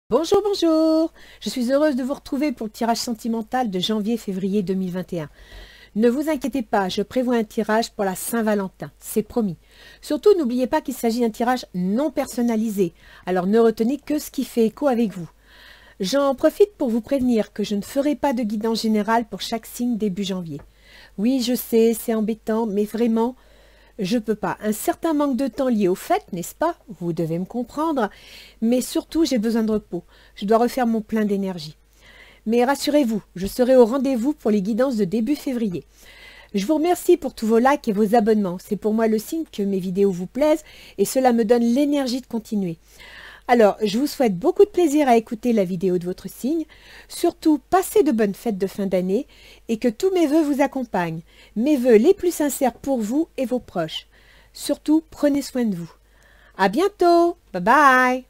Bonjour, bonjour! Je suis heureuse de vous retrouver pour le tirage sentimental de janvier-février 2021. Ne vous inquiétez pas, je prévois un tirage pour la Saint-Valentin, c'est promis. Surtout, n'oubliez pas qu'il s'agit d'un tirage non personnalisé, alors ne retenez que ce qui fait écho avec vous. J'en profite pour vous prévenir que je ne ferai pas de guidance générale pour chaque signe début janvier. Oui, je sais, c'est embêtant, mais vraiment, je peux pas. Un certain manque de temps lié aux fêtes, n'est-ce pas? Vous devez me comprendre. Mais surtout, j'ai besoin de repos. Je dois refaire mon plein d'énergie. Mais rassurez-vous, je serai au rendez-vous pour les guidances de début février. Je vous remercie pour tous vos likes et vos abonnements. C'est pour moi le signe que mes vidéos vous plaisent et cela me donne l'énergie de continuer. Alors, je vous souhaite beaucoup de plaisir à écouter la vidéo de votre signe. Surtout, passez de bonnes fêtes de fin d'année et que tous mes vœux vous accompagnent. Mes vœux les plus sincères pour vous et vos proches. Surtout, prenez soin de vous. À bientôt. Bye bye.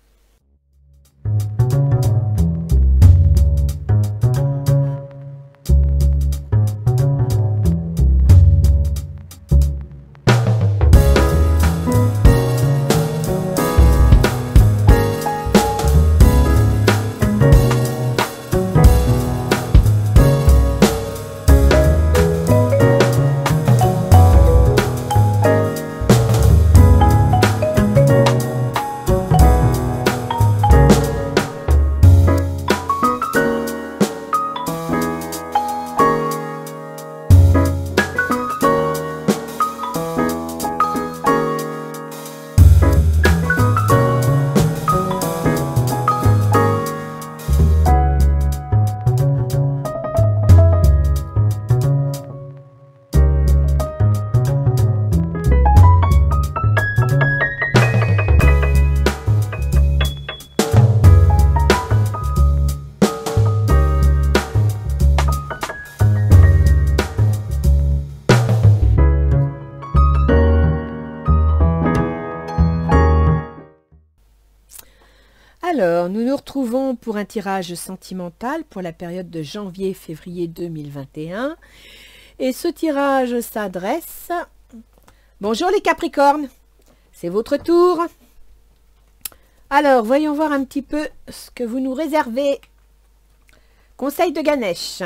Alors, nous nous retrouvons pour un tirage sentimental pour la période de janvier-février 2021. Et ce tirage s'adresse... Bonjour les Capricornes, c'est votre tour. Alors, voyons voir un petit peu ce que vous nous réservez. Conseil de Ganesh.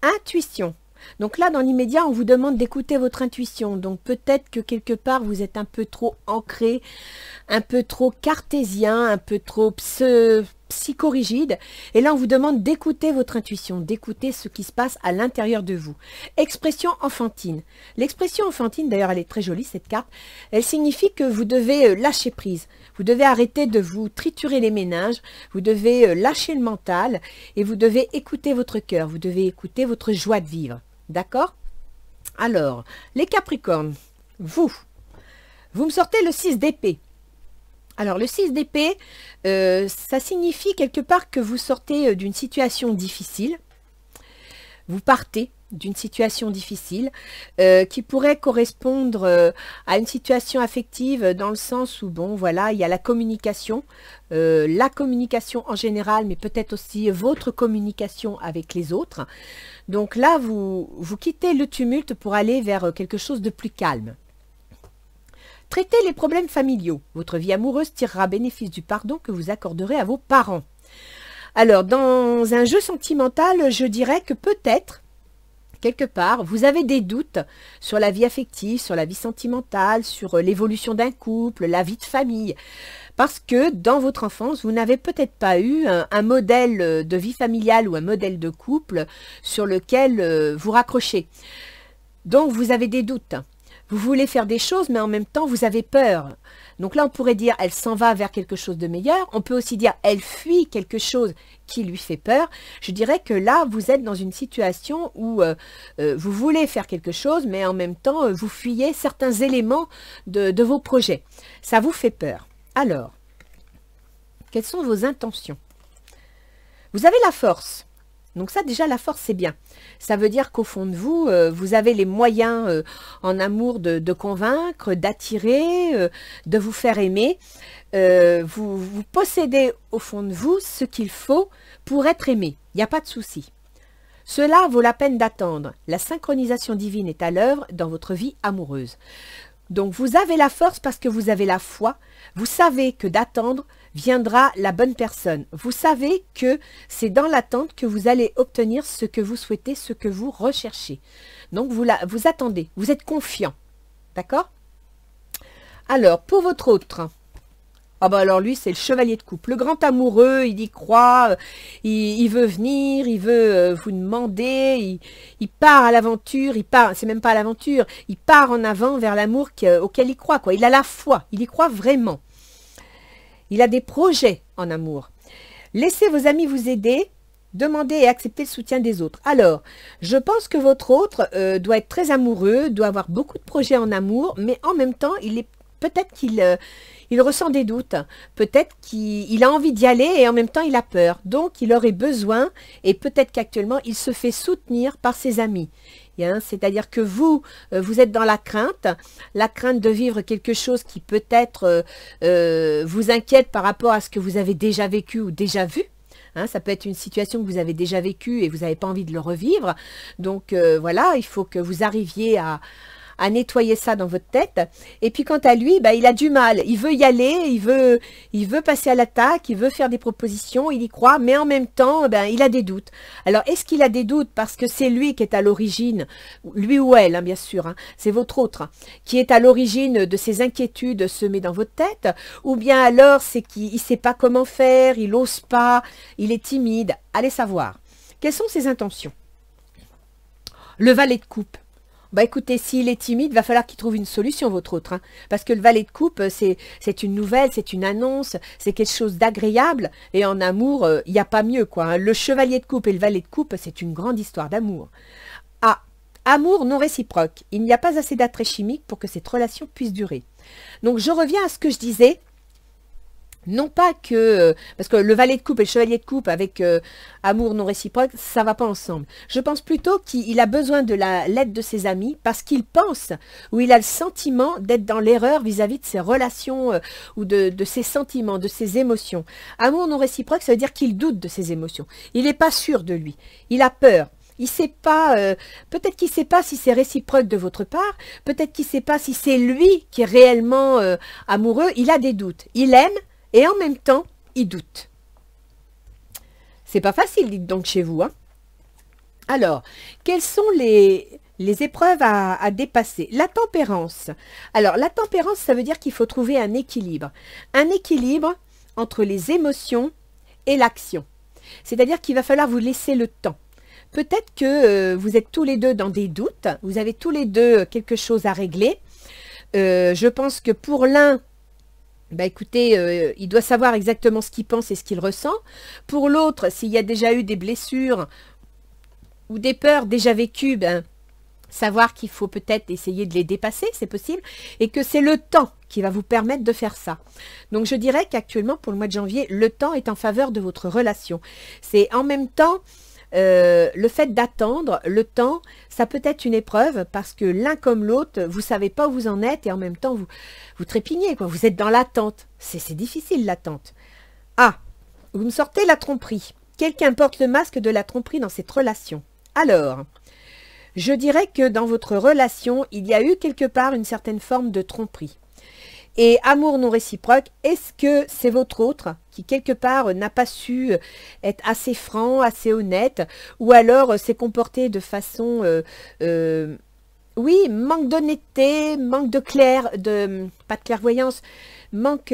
Intuition. Donc là, dans l'immédiat, on vous demande d'écouter votre intuition. Donc peut-être que quelque part, vous êtes un peu trop ancré, un peu trop cartésien, un peu trop psychorigide. Et là, on vous demande d'écouter votre intuition, d'écouter ce qui se passe à l'intérieur de vous. Expression enfantine. L'expression enfantine, d'ailleurs, elle est très jolie, cette carte. Elle signifie que vous devez lâcher prise. Vous devez arrêter de vous triturer les méninges. Vous devez lâcher le mental et vous devez écouter votre cœur. Vous devez écouter votre joie de vivre. D'accord? Alors, les Capricornes, vous me sortez le 6 d'épée. Alors, le 6 d'épée, ça signifie quelque part que vous sortez d'une situation difficile. Vous partez d'une situation difficile qui pourrait correspondre à une situation affective dans le sens où, bon, voilà, il y a la communication en général, mais peut-être aussi votre communication avec les autres. Donc là, vous quittez le tumulte pour aller vers quelque chose de plus calme. Traitez les problèmes familiaux. Votre vie amoureuse tirera bénéfice du pardon que vous accorderez à vos parents. Alors, dans un jeu sentimental, je dirais que peut-être, quelque part, vous avez des doutes sur la vie affective, sur la vie sentimentale, sur l'évolution d'un couple, la vie de famille. Parce que dans votre enfance, vous n'avez peut-être pas eu un modèle de vie familiale ou un modèle de couple sur lequel vous raccrochez. Donc, vous avez des doutes. Vous voulez faire des choses, mais en même temps, vous avez peur. Donc là, on pourrait dire, elle s'en va vers quelque chose de meilleur. On peut aussi dire, elle fuit quelque chose qui lui fait peur. Je dirais que là, vous êtes dans une situation où vous voulez faire quelque chose, mais en même temps, vous fuyez certains éléments de vos projets. Ça vous fait peur. Alors, quelles sont vos intentions? Vous avez la force. Donc ça, déjà, la force, c'est bien. Ça veut dire qu'au fond de vous, vous avez les moyens en amour de convaincre, d'attirer, de vous faire aimer. Vous possédez au fond de vous ce qu'il faut pour être aimé. Il n'y a pas de souci. Cela vaut la peine d'attendre. La synchronisation divine est à l'œuvre dans votre vie amoureuse. Donc vous avez la force parce que vous avez la foi. Vous savez que d'attendre viendra la bonne personne. Vous savez que c'est dans l'attente que vous allez obtenir ce que vous souhaitez, ce que vous recherchez. Donc, vous attendez, vous êtes confiant. D'accord? Alors, pour votre autre... Ah bah alors lui, c'est le chevalier de coupe. Le grand amoureux, il y croit, il veut venir, il veut vous demander, il part à l'aventure, c'est même pas à l'aventure, il part en avant vers l'amour auquel il croit, quoi. Il a la foi, il y croit vraiment. Il a des projets en amour. Laissez vos amis vous aider, demandez et acceptez le soutien des autres. Alors, je pense que votre autre doit être très amoureux, doit avoir beaucoup de projets en amour, mais en même temps, peut-être qu'il ressent des doutes, peut-être qu'il a envie d'y aller et en même temps il a peur. Donc il aurait besoin, et peut-être qu'actuellement il se fait soutenir par ses amis. C'est-à-dire que vous êtes dans la crainte de vivre quelque chose qui peut-être vous inquiète par rapport à ce que vous avez déjà vécu ou déjà vu. Ça peut être une situation que vous avez déjà vécue et vous n'avez pas envie de le revivre. Donc voilà, il faut que vous arriviez à nettoyer ça dans votre tête. Et puis quant à lui, il a du mal. Il veut y aller, il veut passer à l'attaque, il veut faire des propositions, il y croit, mais en même temps, il a des doutes. Alors, est-ce qu'il a des doutes parce que c'est lui qui est à l'origine, lui ou elle, bien sûr, c'est votre autre, qui est à l'origine de ces inquiétudes semées dans votre tête, ou bien alors c'est qu'il ne sait pas comment faire, il n'ose pas, il est timide. Allez savoir. Quelles sont ses intentions? Le valet de coupe. Écoutez, s'il est timide, il va falloir qu'il trouve une solution, votre autre. Parce que le valet de coupe, c'est une nouvelle, c'est une annonce, c'est quelque chose d'agréable. Et en amour, il n'y a pas mieux, quoi. Le chevalier de coupe et le valet de coupe, c'est une grande histoire d'amour. Ah, amour non réciproque. Il n'y a pas assez d'attrait chimique pour que cette relation puisse durer. Donc, je reviens à ce que je disais. Non pas que... parce que le valet de coupe et le chevalier de coupe avec amour non réciproque, ça ne va pas ensemble. Je pense plutôt qu'il a besoin de l'aide de ses amis parce qu'il pense ou il a le sentiment d'être dans l'erreur vis-à-vis de ses relations ou de ses sentiments, de ses émotions. Amour non réciproque, ça veut dire qu'il doute de ses émotions. Il n'est pas sûr de lui. Il a peur. Il sait pas, peut-être qu'il ne sait pas si c'est réciproque de votre part, peut-être qu'il ne sait pas si c'est lui qui est réellement amoureux. Il a des doutes. Il aime. Et en même temps, il doute. C'est pas facile, dites donc chez vous. Alors, quelles sont les épreuves à dépasser? La tempérance. Alors, la tempérance, ça veut dire qu'il faut trouver un équilibre. Un équilibre entre les émotions et l'action. C'est-à-dire qu'il va falloir vous laisser le temps. Peut-être que vous êtes tous les deux dans des doutes. Vous avez tous les deux quelque chose à régler. Je pense que pour l'un, écoutez, il doit savoir exactement ce qu'il pense et ce qu'il ressent. Pour l'autre, s'il y a déjà eu des blessures ou des peurs déjà vécues, savoir qu'il faut peut-être essayer de les dépasser, c'est possible, et que c'est le temps qui va vous permettre de faire ça. Donc je dirais qu'actuellement, pour le mois de janvier, le temps est en faveur de votre relation. C'est en même temps... le fait d'attendre, le temps, ça peut être une épreuve parce que l'un comme l'autre, vous ne savez pas où vous en êtes et en même temps, vous trépignez, quoi. Vous êtes dans l'attente. C'est difficile, l'attente. Ah, vous me sortez la tromperie. Quelqu'un porte le masque de la tromperie dans cette relation. Alors, je dirais que dans votre relation, il y a eu quelque part une certaine forme de tromperie. Et amour non réciproque, est-ce que c'est votre autre qui quelque part n'a pas su être assez franc, assez honnête, ou alors s'est comporté de façon, oui, manque d'honnêteté, manque pas de clairvoyance, manque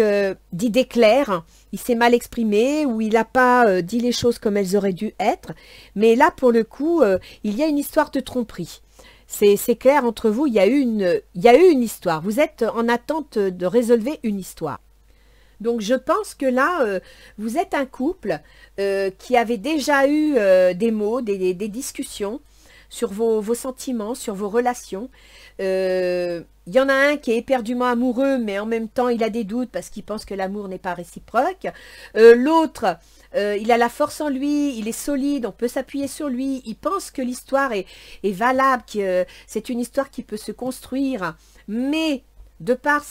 d'idées claires, il s'est mal exprimé ou il n'a pas dit les choses comme elles auraient dû être, mais là pour le coup, il y a une histoire de tromperie. C'est clair, entre vous, il y a eu une histoire. Vous êtes en attente de résolver une histoire. Donc, je pense que là, vous êtes un couple qui avait déjà eu des mots, des discussions sur vos sentiments, sur vos relations. Il y en a un qui est éperdument amoureux, mais en même temps, il a des doutes parce qu'il pense que l'amour n'est pas réciproque. L'autre... il a la force en lui, il est solide, on peut s'appuyer sur lui, il pense que l'histoire est valable, que c'est une histoire qui peut se construire, mais de par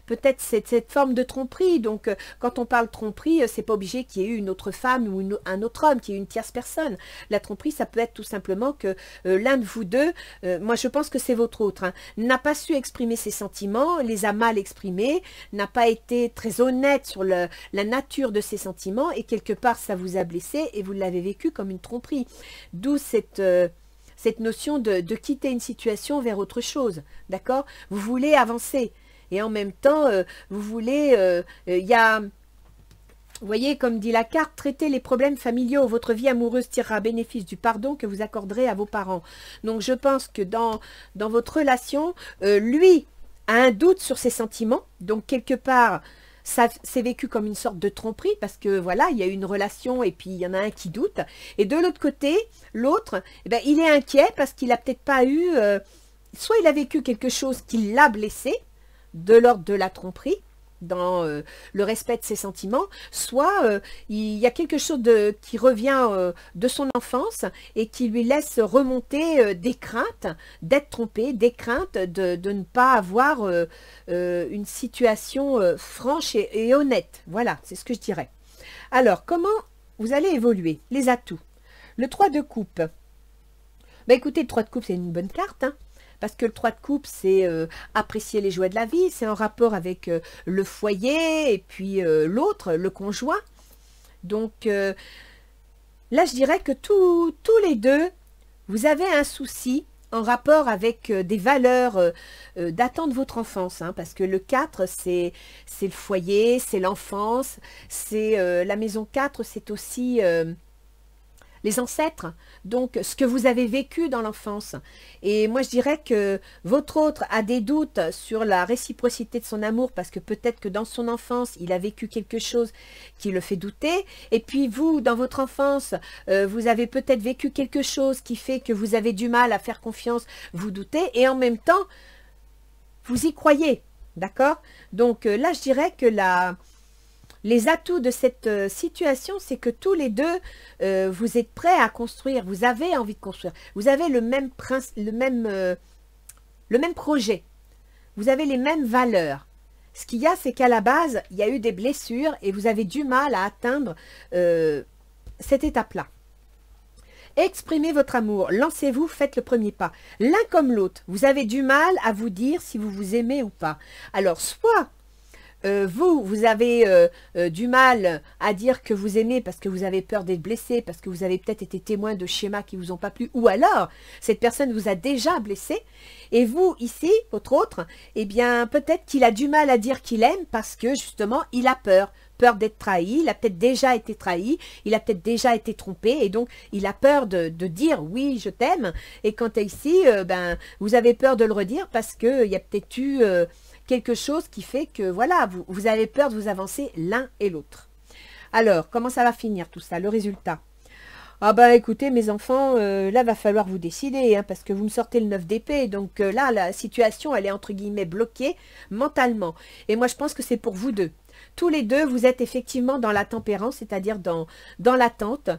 peut-être cette forme de tromperie. Donc, quand on parle tromperie, c'est pas obligé qu'il y ait eu une autre femme ou un autre homme, qu'il y ait une tierce personne. La tromperie, ça peut être tout simplement que l'un de vous deux, moi je pense que c'est votre autre, hein, n'a pas su exprimer ses sentiments, les a mal exprimés, n'a pas été très honnête sur la nature de ses sentiments, et quelque part, ça vous a blessé et vous l'avez vécu comme une tromperie. D'où cette notion de quitter une situation vers autre chose, d'accord? Vous voulez avancer, et en même temps, vous voulez, vous voyez, comme dit la carte, traitez les problèmes familiaux. Votre vie amoureuse tirera bénéfice du pardon que vous accorderez à vos parents. Donc, je pense que dans votre relation, lui a un doute sur ses sentiments. Donc, quelque part, ça s'est vécu comme une sorte de tromperie parce que voilà, il y a eu une relation et puis il y en a un qui doute. Et de l'autre côté, l'autre, eh ben, il est inquiet parce qu'il n'a peut-être pas eu... soit il a vécu quelque chose qui l'a blessé, de l'ordre de la tromperie, dans le respect de ses sentiments, soit il y a quelque chose qui revient de son enfance et qui lui laisse remonter des craintes d'être trompé, des craintes de ne pas avoir une situation franche et honnête. Voilà, c'est ce que je dirais. Alors, comment vous allez évoluer? Les atouts. Le 3 de coupe. Ben, écoutez, le 3 de coupe, c'est une bonne carte, hein. Parce que le 3 de coupe, c'est apprécier les joies de la vie, c'est en rapport avec le foyer et puis l'autre, le conjoint. Donc là, je dirais que tous les deux, vous avez un souci en rapport avec des valeurs datant de votre enfance. Hein, parce que le 4, c'est le foyer, c'est l'enfance, c'est la maison 4, c'est aussi... les ancêtres, donc ce que vous avez vécu dans l'enfance. Et moi, je dirais que votre autre a des doutes sur la réciprocité de son amour, parce que peut-être que dans son enfance, il a vécu quelque chose qui le fait douter. Et puis vous, dans votre enfance, vous avez peut-être vécu quelque chose qui fait que vous avez du mal à faire confiance, vous doutez, et en même temps, vous y croyez, d'accord? Donc là, je dirais que les atouts de cette situation, c'est que tous les deux, vous êtes prêts à construire, vous avez envie de construire, vous avez le même projet, vous avez les mêmes valeurs. Ce qu'il y a, c'est qu'à la base, il y a eu des blessures et vous avez du mal à atteindre cette étape-là. Exprimez votre amour, lancez-vous, faites le premier pas. L'un comme l'autre, vous avez du mal à vous dire si vous vous aimez ou pas. Alors, soit... vous avez du mal à dire que vous aimez parce que vous avez peur d'être blessé, parce que vous avez peut-être été témoin de schémas qui vous ont pas plu, ou alors cette personne vous a déjà blessé, et vous, ici, votre autre, eh bien, peut-être qu'il a du mal à dire qu'il aime parce que, justement, il a peur d'être trahi, il a peut-être déjà été trahi, il a peut-être déjà été trompé, et donc, il a peur de dire « oui, je t'aime », et quand tu es ici, ben, vous avez peur de le redire parce qu'il y a peut-être eu... quelque chose qui fait que, voilà, vous avez peur de vous avancer l'un et l'autre. Alors, comment ça va finir tout ça, le résultat? Ah bah écoutez, mes enfants, là, va falloir vous décider, hein, parce que vous me sortez le 9 d'épée, donc là, la situation, elle est entre guillemets bloquée mentalement. Et moi, je pense que c'est pour vous deux. Tous les deux, vous êtes effectivement dans la tempérance, c'est-à-dire dans l'attente.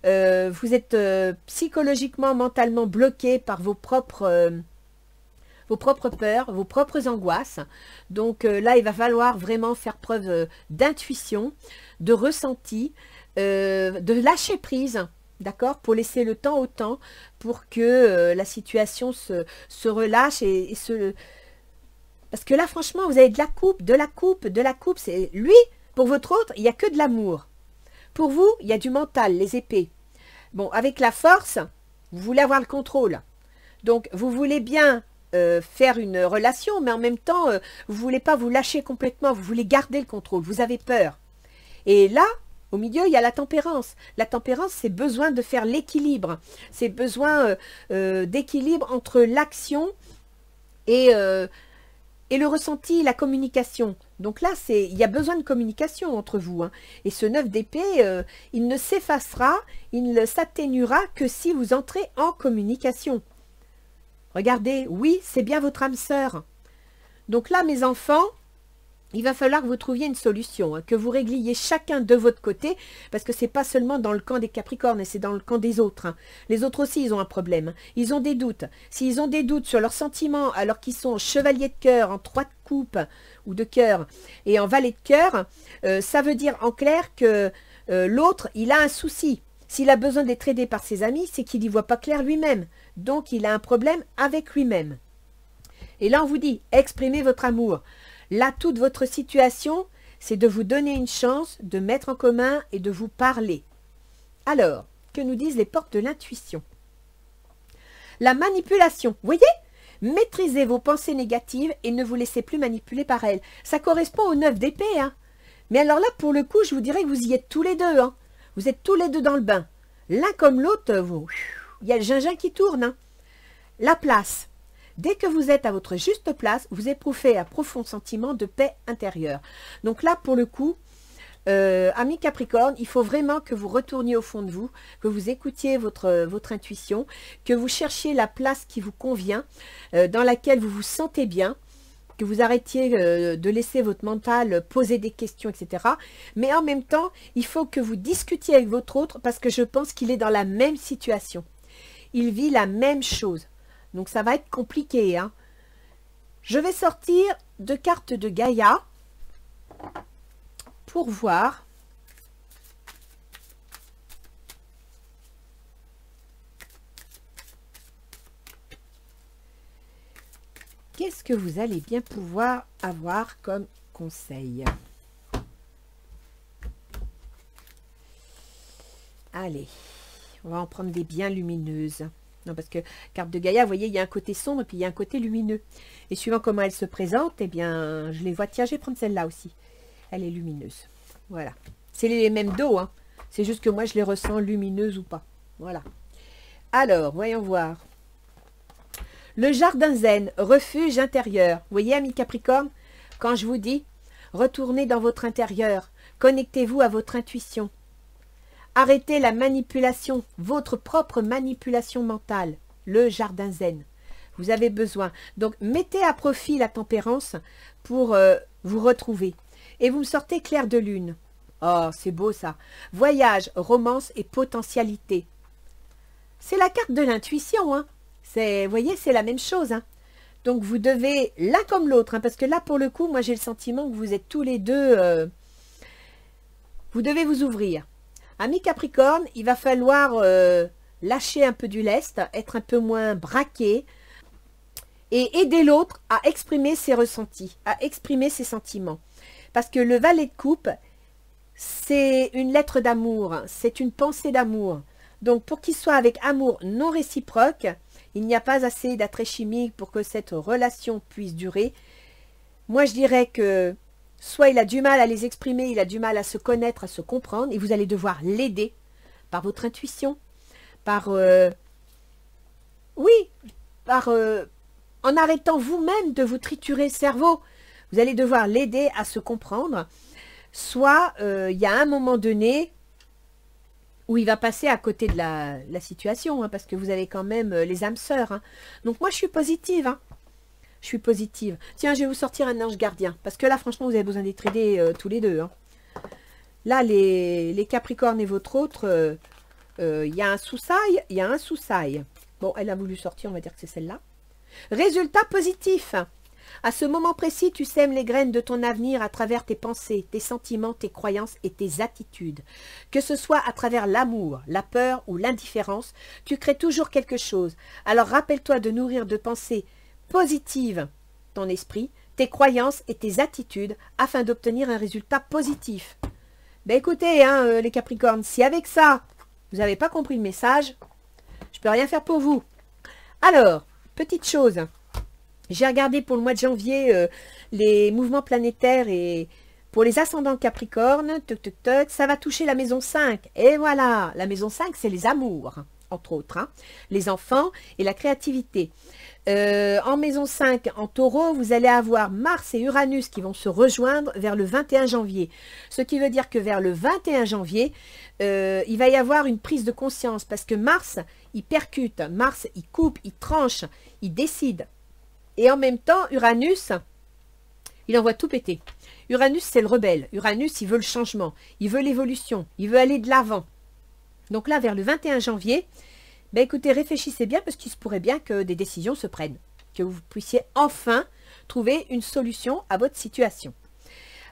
Vous êtes psychologiquement, mentalement bloqués par vos propres peurs, vos propres angoisses. Donc là, il va falloir vraiment faire preuve d'intuition, de ressenti, de lâcher prise, d'accord, pour laisser le temps au temps, pour que la situation se relâche et se... Parce que là, franchement, vous avez de la coupe, c'est lui, pour votre autre, il n'y a que de l'amour. Pour vous, il y a du mental, les épées. Bon, avec la force, vous voulez avoir le contrôle. Donc, vous voulez bien faire une relation, mais en même temps, vous ne voulez pas vous lâcher complètement, vous voulez garder le contrôle, vous avez peur. Et là, au milieu, il y a la tempérance. La tempérance, c'est besoin de faire l'équilibre. C'est besoin d'équilibre entre l'action et le ressenti, la communication. Donc là, il y a besoin de communication entre vous. Hein. Et ce 9 d'épée, il ne s'effacera, il ne s'atténuera que si vous entrez en communication. Regardez, oui, c'est bien votre âme sœur. Donc là, mes enfants, il va falloir que vous trouviez une solution, hein, que vous régliez chacun de votre côté, parce que c'est pas seulement dans le camp des Capricornes, c'est dans le camp des autres. Hein. Les autres aussi, ils ont un problème. Hein. Ils ont des doutes. S'ils ont des doutes sur leurs sentiments, alors qu'ils sont chevaliers de cœur, en 3 de coupe ou de cœur, et en valet de cœur, ça veut dire en clair que l'autre, il a un souci. S'il a besoin d'être aidé par ses amis, c'est qu'il n'y voit pas clair lui-même. Donc, il a un problème avec lui-même. Et là, on vous dit, exprimez votre amour. Là, toute votre situation, c'est de vous donner une chance, de mettre en commun et de vous parler. Alors, que nous disent les portes de l'intuition? La manipulation, vous voyez? Maîtrisez vos pensées négatives et ne vous laissez plus manipuler par elles. Ça correspond au 9 d'épée. Hein. Mais alors là, pour le coup, je vous dirais que vous y êtes tous les deux. Hein. Vous êtes tous les deux dans le bain. L'un comme l'autre, il y a le gingin qui tourne. Hein. La place. Dès que vous êtes à votre juste place, vous éprouvez un profond sentiment de paix intérieure. Donc là, pour le coup, amis Capricorne, il faut vraiment que vous retourniez au fond de vous, que vous écoutiez votre intuition, que vous cherchiez la place qui vous convient, dans laquelle vous vous sentez bien, que vous arrêtiez de laisser votre mental poser des questions, etc. Mais en même temps, il faut que vous discutiez avec votre autre parce que je pense qu'il est dans la même situation. Il vit la même chose. Donc ça va être compliqué. Hein. Je vais sortir 2 cartes de Gaïa pour voir. Qu'est-ce que vous allez bien pouvoir avoir comme conseil? Allez, on va en prendre des bien lumineuses. Non, parce que carte de Gaïa, vous voyez, il y a un côté sombre et puis il y a un côté lumineux. Et suivant comment elle se présente, eh bien, je les vois. Tiens, je vais prendre celle-là aussi. Elle est lumineuse. Voilà. C'est les mêmes dos, hein. C'est juste que moi, je les ressens lumineuses ou pas. Voilà. Alors, voyons voir. Le jardin zen, refuge intérieur. Vous voyez, amis Capricorne, quand je vous dis, retournez dans votre intérieur. Connectez-vous à votre intuition. Arrêtez la manipulation, votre propre manipulation mentale, le jardin zen. Vous avez besoin. Donc, mettez à profit la tempérance pour vous retrouver. Et vous me sortez clair de lune. Oh, c'est beau ça. Voyage, romance et potentialité. C'est la carte de l'intuition. Hein. Vous voyez, c'est la même chose. Hein. Donc, vous devez, l'un comme l'autre, hein, parce que là, pour le coup, moi, j'ai le sentiment que vous êtes tous les deux... vous devez vous ouvrir. Amis Capricorne, il va falloir lâcher un peu du lest, être un peu moins braqué et aider l'autre à exprimer ses ressentis, à exprimer ses sentiments. Parce que le valet de coupe, c'est une lettre d'amour, c'est une pensée d'amour. Donc pour qu'il soit avec amour non réciproque, il n'y a pas assez d'attrait chimique pour que cette relation puisse durer. Moi je dirais que soit il a du mal à les exprimer, il a du mal à se connaître, à se comprendre, et vous allez devoir l'aider par votre intuition, par... en arrêtant vous-même de vous triturer le cerveau. Vous allez devoir l'aider à se comprendre. Soit il y a un moment donné où il va passer à côté de la situation, hein, parce que vous avez quand même les âmes sœurs. Hein. Donc moi je suis positive, hein. Je suis positive. Tiens, je vais vous sortir un ange gardien. Parce que là, franchement, vous avez besoin d'être aidés tous les deux. Hein. Là, les Capricornes et votre autre, il y a un sous-saille, il y a un sous-saille. Bon, elle a voulu sortir, on va dire que c'est celle-là. Résultat positif. À ce moment précis, tu sèmes les graines de ton avenir à travers tes pensées, tes sentiments, tes croyances et tes attitudes. Que ce soit à travers l'amour, la peur ou l'indifférence, tu crées toujours quelque chose. Alors rappelle-toi de nourrir de pensées positive ton esprit, tes croyances et tes attitudes afin d'obtenir un résultat positif. Ben écoutez, hein, les Capricornes, si avec ça, vous n'avez pas compris le message, je peux rien faire pour vous. Alors, petite chose, j'ai regardé pour le mois de janvier les mouvements planétaires et pour les ascendants Capricorne, ça va toucher la maison 5. Et voilà, la maison 5, c'est les amours, entre autres, hein, les enfants et la créativité. En maison 5, en taureau, vous allez avoir Mars et Uranus qui vont se rejoindre vers le 21 janvier. Ce qui veut dire que vers le 21 janvier, il va y avoir une prise de conscience parce que Mars, il percute, Mars, il coupe, il tranche, il décide. Et en même temps, Uranus, il envoie tout péter. Uranus, c'est le rebelle. Uranus, il veut le changement, il veut l'évolution, il veut aller de l'avant. Donc là, vers le 21 janvier, ben écoutez, réfléchissez bien parce qu'il se pourrait bien que des décisions se prennent, que vous puissiez enfin trouver une solution à votre situation.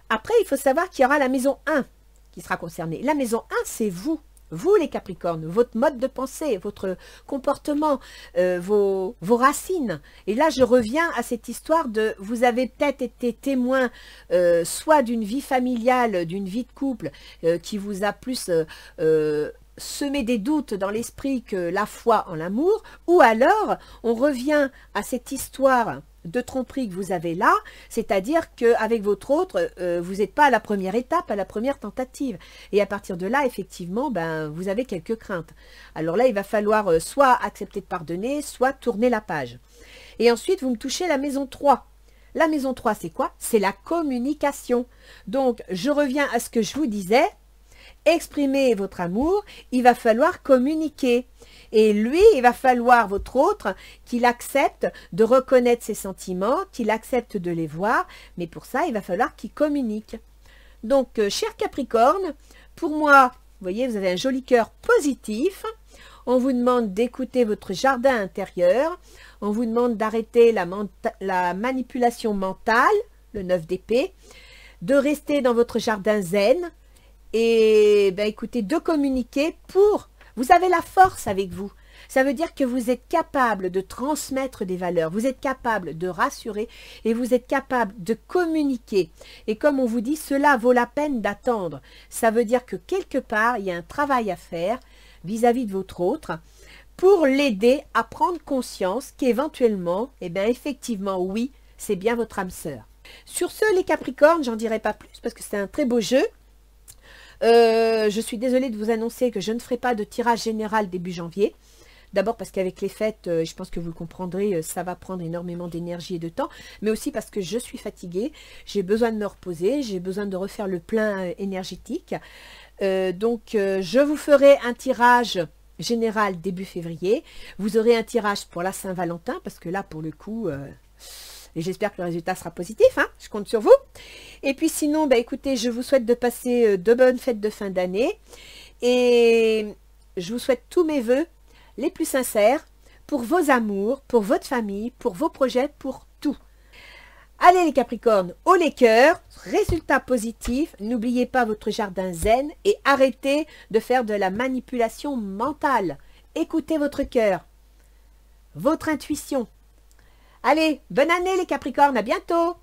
Après, il faut savoir qu'il y aura la maison 1 qui sera concernée. La maison 1, c'est vous. Vous, les Capricornes, votre mode de pensée, votre comportement, vos racines. Et là, je reviens à cette histoire de, vous avez peut-être été témoin soit d'une vie familiale, d'une vie de couple qui vous a plus semé des doutes dans l'esprit que la foi en l'amour, ou alors on revient à cette histoire de tromperie que vous avez là, c'est-à-dire qu'avec votre autre, vous n'êtes pas à la première étape, à la première tentative. Et à partir de là, effectivement, ben, vous avez quelques craintes. Alors là, il va falloir soit accepter de pardonner, soit tourner la page. Et ensuite, vous me touchez la maison 3. La maison 3, c'est quoi? C'est la communication. Donc, je reviens à ce que je vous disais. Exprimer votre amour, il va falloir communiquer. Et lui, il va falloir, votre autre, qu'il accepte de reconnaître ses sentiments, qu'il accepte de les voir, mais pour ça, il va falloir qu'il communique. Donc, cher Capricorne, pour moi, vous voyez, vous avez un joli cœur positif. On vous demande d'écouter votre jardin intérieur. On vous demande d'arrêter la manipulation mentale, le 9 d'épée, de rester dans votre jardin zen, et ben, écoutez, de communiquer pour... Vous avez la force avec vous. Ça veut dire que vous êtes capable de transmettre des valeurs, vous êtes capable de rassurer et vous êtes capable de communiquer. Et comme on vous dit, cela vaut la peine d'attendre. Ça veut dire que quelque part, il y a un travail à faire vis-à-vis de votre autre pour l'aider à prendre conscience qu'éventuellement, eh bien, effectivement, oui, c'est bien votre âme sœur. Sur ce, les Capricornes, j'en dirai pas plus parce que c'est un très beau jeu. Je suis désolée de vous annoncer que je ne ferai pas de tirage général début janvier. D'abord parce qu'avec les fêtes, je pense que vous le comprendrez, ça va prendre énormément d'énergie et de temps. Mais aussi parce que je suis fatiguée, j'ai besoin de me reposer, j'ai besoin de refaire le plein énergétique. Donc, je vous ferai un tirage général début février. Vous aurez un tirage pour la Saint-Valentin parce que là, pour le coup... et j'espère que le résultat sera positif, hein, je compte sur vous. Et puis sinon, bah, écoutez, je vous souhaite de passer de bonnes fêtes de fin d'année. Et je vous souhaite tous mes vœux les plus sincères pour vos amours, pour votre famille, pour vos projets, pour tout. Allez les Capricornes, haut les cœurs, résultat positif, n'oubliez pas votre jardin zen et arrêtez de faire de la manipulation mentale. Écoutez votre cœur, votre intuition. Allez, bonne année les Capricornes, à bientôt!